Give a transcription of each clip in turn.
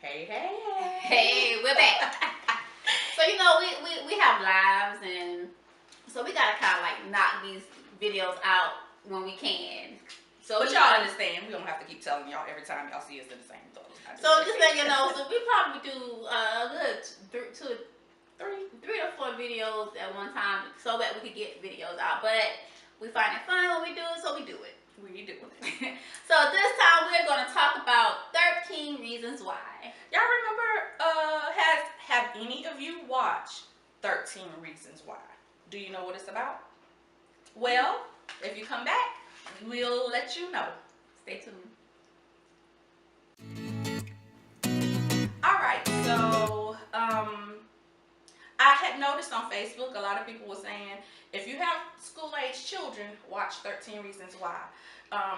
Hey, hey, Hey, we're back. So you know we have lives, and so we gotta kind of like knock these videos out when we can. So but y'all understand, we don't have to keep telling y'all every time y'all see us in the same clothes. So just letting you know, so we probably do a good three to four videos at one time, so that we could get videos out. But we find it fun when we do it, so we do it. We do it. So this time we're going to talk about 13 reasons why. Y'all remember, have any of you watched 13 Reasons Why? Do you know what it's about? Well, if you come back, we'll let you know. Stay tuned. Alright, so I had noticed on Facebook a lot of people were saying if you have school-age children, watch 13 Reasons Why.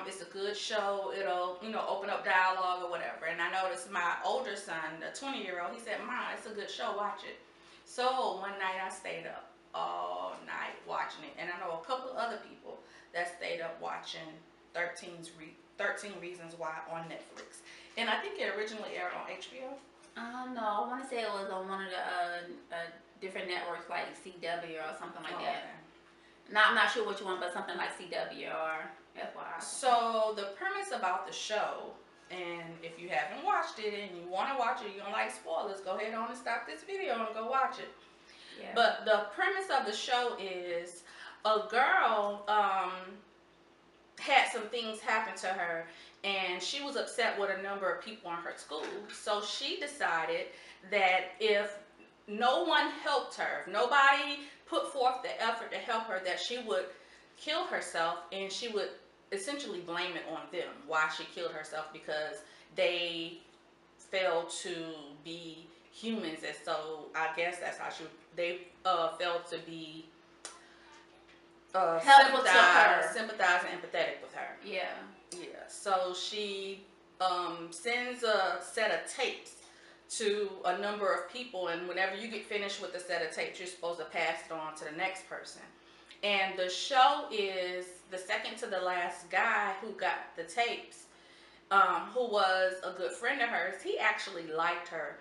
It's a good show. It'll, open up dialogue or whatever. And I noticed my older son, the 20-year-old, he said, "Mom, it's a good show. Watch it." So one night I stayed up all night watching it. And I know a couple other people that stayed up watching 13 Reasons Why on Netflix. And I think it originally aired on HBO. No, I want to say it was on one of the different networks like CW or something like that. Okay. I'm not sure which one, but something like CW or FYI. So the premise about the show, and if you haven't watched it and you want to watch it, you don't like spoilers, go ahead on and stop this video and go watch it. Yeah. But the premise of the show is a girl had some things happen to her, and she was upset with a number of people in her school. So she decided that if no one helped her, if nobody put forth the effort to help her, that she would kill herself, and she would essentially blame it on them, why she killed herself, because they failed to be humans. And so I guess that's how they failed to be sympathize and empathetic with her. Yeah. So she sends a set of tapes to a number of people, and whenever you get finished with the set of tapes, you're supposed to pass it on to the next person. And the show is the second to the last guy who got the tapes, who was a good friend of hers. He actually liked her,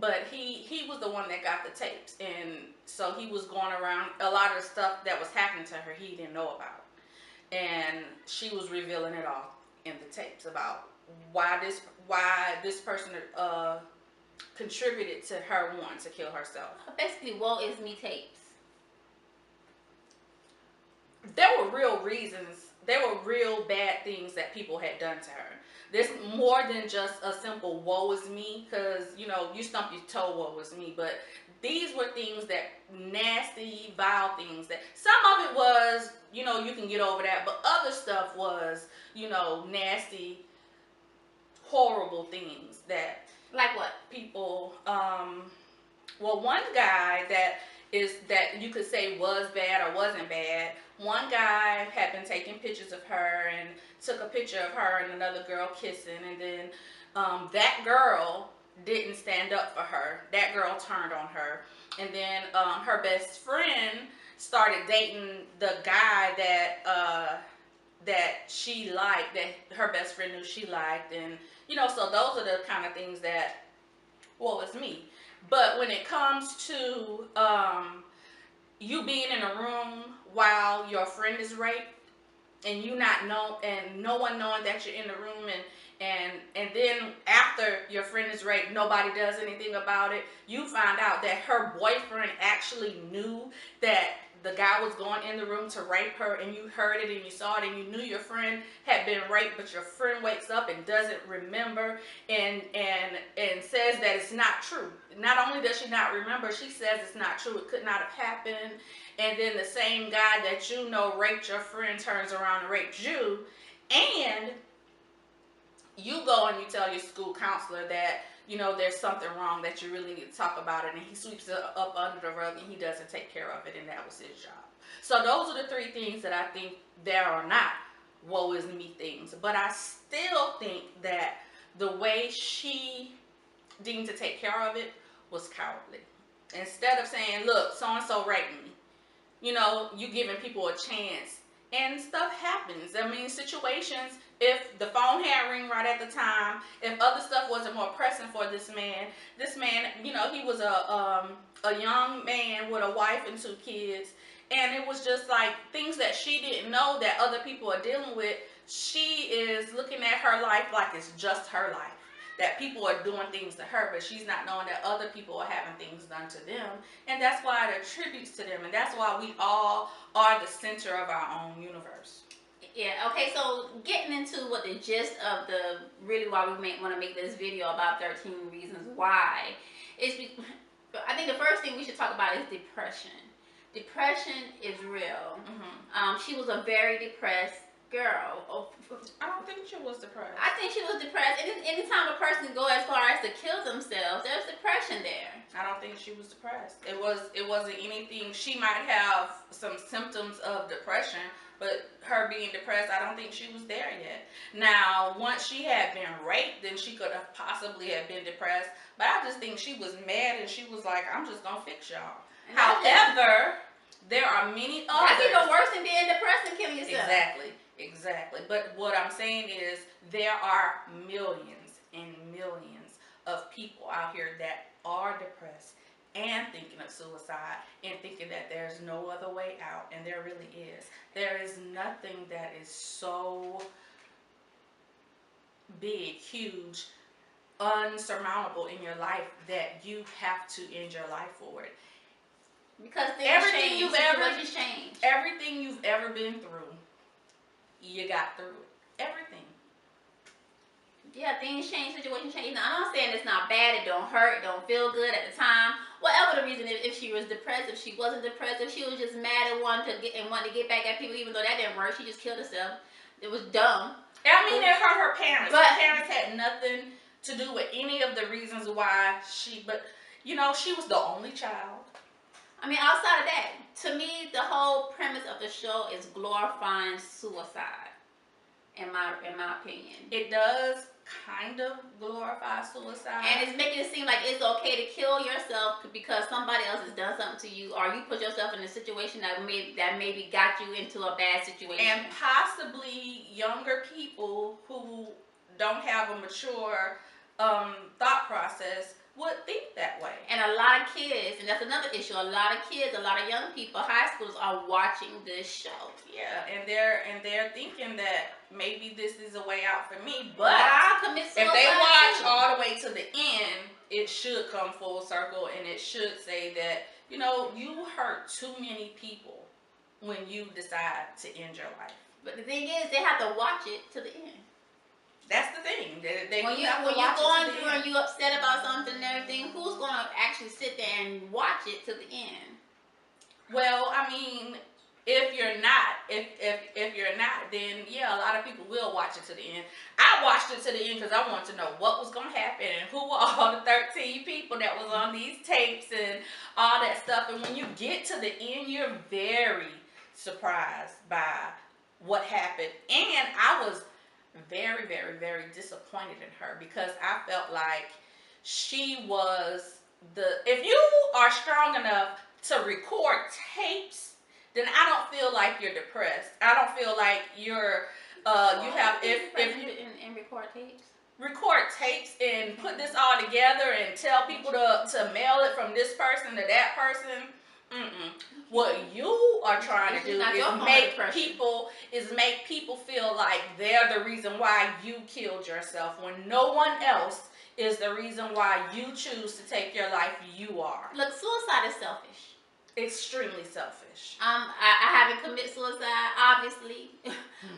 but he was the one that got the tapes, and so he was going around a lot of the stuff that was happening to her he didn't know about, and she was revealing it all in the tapes about why this person contributed to her wanting to kill herself. Basically, woe is me tapes. There were real reasons. There were real bad things that people had done to her. There's more than just a simple woe is me, because you stump your toe, woe is me. But these were things that nasty, vile things that some of it was, you can get over that, but other stuff was, nasty, horrible things that. Like what? People, well, one guy that you could say was bad or wasn't bad. One guy had been taking pictures of her and took a picture of her and another girl kissing, and then that girl didn't stand up for her. That girl turned on her, and then her best friend started dating the guy that she liked, that her best friend knew she liked, and so those are the kind of things that, well, it's me. But when it comes to you being in a room while your friend is raped, and you not know, and no one knowing that you're in the room, and then after your friend is raped, nobody does anything about it. You find out that her boyfriend actually knew that the guy was going in the room to rape her, and you heard it and you saw it, and you knew your friend had been raped, but your friend wakes up and doesn't remember, and says that it's not true. Not only does she not remember, she says it's not true. It could not have happened. And then the same guy that raped your friend turns around and rapes you, and you go and you tell your school counselor that there's something wrong, that you really need to talk about it, and he sweeps it up under the rug and he doesn't take care of it, and that was his job. So those are the three things that I think there are not woe is me things. But I still think that the way she deemed to take care of it was cowardly. Instead of saying, look, so-and-so raped me, you giving people a chance, and stuff happens. I mean, situations, if the phone had ring right at the time, if other stuff wasn't more pressing for this man, you know, he was a young man with a wife and 2 kids, and it was just like things that she didn't know that other people are dealing with. She is looking at her life like it's just her life, that people are doing things to her, but she's not knowing that other people are having things done to them, and that's why it attributes to them, and that's why we all are the center of our own universe. Yeah, okay, so getting into what the gist of the, really why we want to make this video about 13 reasons why, is I think the first thing we should talk about is depression. Depression is real. She was a very depressed girl. I don't think she was depressed. I think she was depressed. Anytime a person go as far as to kill themselves, there's depression there. I don't think she was depressed. It wasn't anything. She might have some symptoms of depression, but her being depressed, I don't think she was there yet. Now, once she had been raped, then she could have possibly have been depressed. But I just think she was mad, and she was like, I'm just gonna fix y'all. However, there are many others. That's even worse than being depressed and killing yourself. Exactly. But what I'm saying is there are millions and millions of people out here that are depressed and thinking of suicide and thinking that there's no other way out, and there really is. There is nothing that is so big, huge, unsurmountable in your life that you have to end your life for it. Because everything you've ever been through, you got through it. Everything. Yeah, things change, situations change. Now, I'm not saying it's not bad, it don't hurt, don't feel good at the time. Whatever the reason, if she was depressed, if she wasn't depressed, if she was just mad and wanted to get back at people, even though that didn't work, she just killed herself. It was dumb. I mean, it hurt her parents. Her parents had nothing to do with any of the reasons why but you know, she was the only child. I mean, outside of that, to me, the whole premise of the show is glorifying suicide. In my opinion, it does kind of glorify suicide, and it's making it seem like it's okay to kill yourself because somebody else has done something to you, or you put yourself in a situation that maybe got you into a bad situation. And possibly younger people who don't have a mature thought process would think that way. And a lot of kids, and that's another issue, a lot of kids, a lot of young people, high schoolers are watching this show. Yeah, and they're thinking that maybe this is a way out for me, but if they watch all the way to the end, it should come full circle, and it should say that, you know, you hurt too many people when you decide to end your life. But the thing is, they have to watch it to the end. That's the thing. When you're going through and you're upset about something and everything, who's going to actually sit there and watch it to the end? Well, I mean, if you're not, then yeah, a lot of people will watch it to the end. I watched it to the end because I wanted to know what was going to happen and who were all the 13 people that was on these tapes and all that stuff. And when you get to the end, you're very surprised by what happened. And I was very, very, very disappointed in her because I felt like she was if you are strong enough to record tapes, then I don't feel like you're depressed. I don't feel like you're you have if you record tapes and put this all together and tell people to mail it from this person to that person. What you are trying to do is make people feel like they're the reason why you killed yourself when no one else is the reason why you choose to take your life. You are. Look, suicide is selfish. Extremely selfish. I haven't committed suicide, obviously,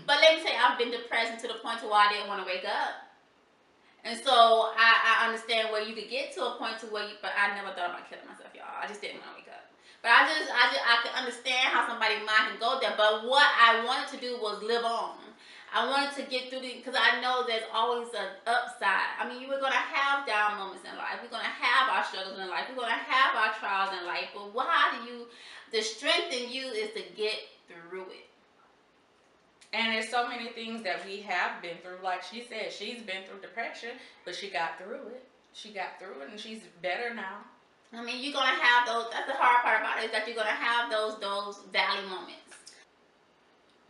but let me tell you, I've been depressed to the point to where I didn't want to wake up. And so I understand where you could get to a point to where but I never thought about killing myself, y'all. I just didn't want to wake up. But I could understand how somebody's mind can go there. But what I wanted to do was live on. I wanted to get through because I know there's always an upside. I mean, we're going to have down moments in life. We're going to have our struggles in life. We're going to have our trials in life. But the strength in you is to get through it. And there's so many things that we have been through. Like she said, she's been through depression, but she got through it. She got through it, and she's better now. I mean, you're going to have those, that's the hard part about it, is that you're going to have those valley moments.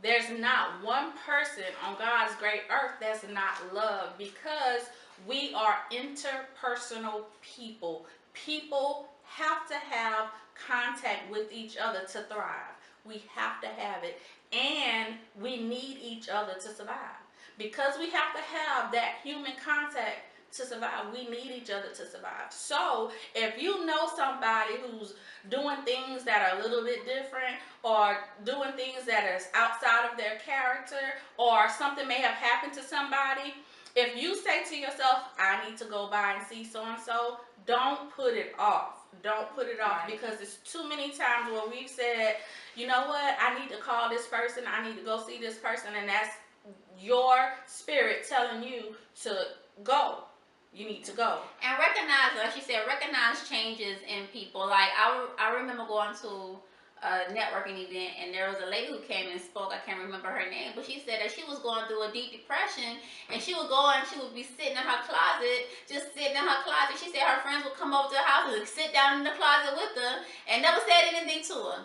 There's not one person on God's great earth that's not loved, because we are interpersonal people. People have to have contact with each other to thrive. We have to have it. And we need each other to survive. Because we have to have that human contact to survive, we need each other to survive. So if you know somebody who's doing things that are a little bit different, or doing things that is outside of their character, or something may have happened to somebody, if you say to yourself, I need to go by and see so and so, don't put it off. Don't put it off, Right. because it's too many times where we've said, you know what, I need to call this person, I need to go see this person, and that's your spirit telling you to go. You need to go. And recognize, like she said, recognize changes in people. Like I remember going to a networking event, and there was a lady who came and spoke. I can't remember her name, but she said that she was going through a deep depression, and she would go and she would be sitting in her closet, just sitting in her closet. She said her friends would come over to the house and sit down in the closet with her and never said anything to her.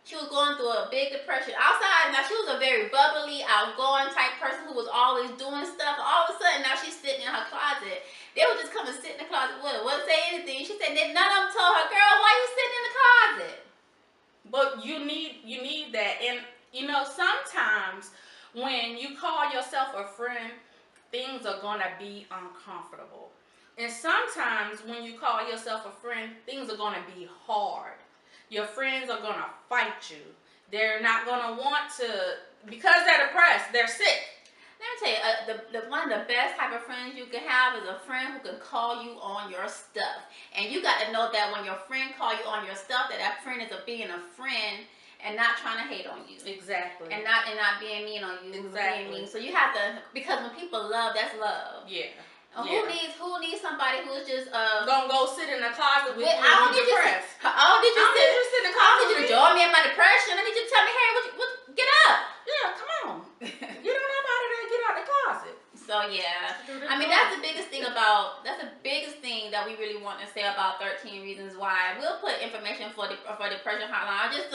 She was going through a big depression. Outside, now she was a very bubbly, outgoing type person who was always doing stuff. All of a sudden, now she's sitting in her closet. They would just come and sit in the closet with her, wouldn't say anything. She said that none of them told her, girl, why you sitting in the closet? But you need that. And you know, sometimes when you call yourself a friend, things are gonna be uncomfortable. And sometimes when you call yourself a friend, things are gonna be hard. Your friends are gonna fight you. They're not gonna want to, because they're depressed, they're sick. Let me tell you, one of the best type of friends you can have is a friend who can call you on your stuff. And you got to know that when your friend call you on your stuff, that friend is being a friend and not trying to hate on you. Exactly. And not being mean on you. Exactly. Being mean. So you have to, because when people love, that's love. Yeah. Who needs somebody who's just gonna go sit in the closet with you I don't need depressed? I don't need you to sit in the I don't closet. need you to join me in my depression. I need you to tell me, hey, what get up. Yeah, come on. Get on up out of there, get out the closet. So yeah. I mean, that's the biggest thing that we really want to say about 13 Reasons Why. We'll put information for depression hotline, just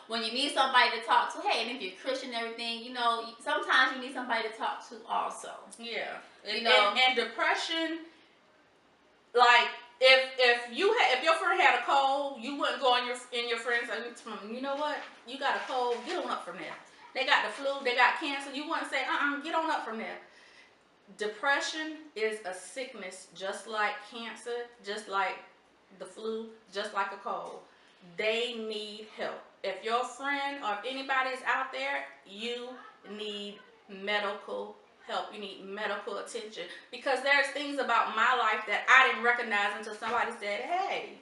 when you need somebody to talk to. Hey, and if you're Christian and everything, you know, sometimes you need somebody to talk to also. Yeah. You know, and depression, like if your friend had a cold, you wouldn't go in your friends and tell them, you know what, you got a cold, get on up from there. They got the flu, they got cancer. You wouldn't say, get on up from there. Depression is a sickness, just like cancer, just like the flu, just like a cold. They need help. If your friend or if anybody is out there, you need medical help. You need medical attention, because there's things about my life that I didn't recognize until somebody said, hey,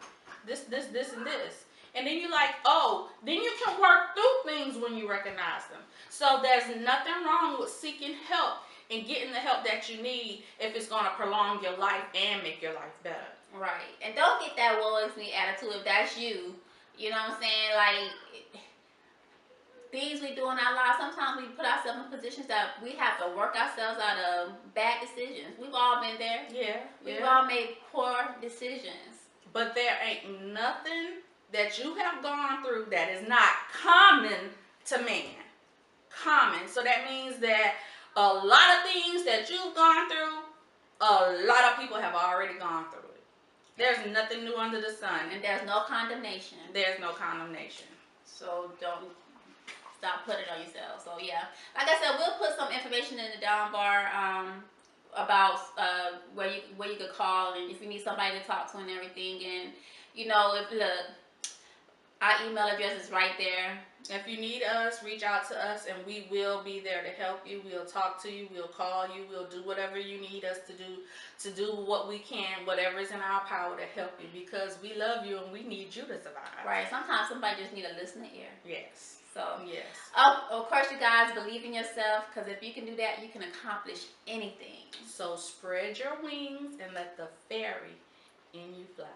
this, and this. And then you're like, oh, then you can work through things when you recognize them. So there's nothing wrong with seeking help and getting the help that you need if it's going to prolong your life and make your life better. Right. And don't get that woe is me attitude if that's you. You know what I'm saying? Like, things we do in our lives, sometimes we put ourselves in positions that we have to work ourselves out of bad decisions. We've all been there. Yeah. We've all made poor decisions. But there ain't nothing that you have gone through that is not common to man. Common. So that means that a lot of things that you've gone through, a lot of people have already gone through it. There's nothing new under the sun. And there's no condemnation. There's no condemnation. So don't stop putting it on yourself. So yeah, like I said, we'll put some information in the down bar about where you could call, and if you need somebody to talk to and everything. And you know, our email address is right there. If you need us, reach out to us and we will be there to help you. We'll talk to you. We'll call you. We'll do whatever you need us to do what we can, whatever is in our power to help you, because we love you and we need you to survive. Right. Sometimes somebody just need a listening ear. Yes. So yes. Of course, you guys believe in yourself, because if you can do that, you can accomplish anything. So spread your wings and let the fairy in you fly.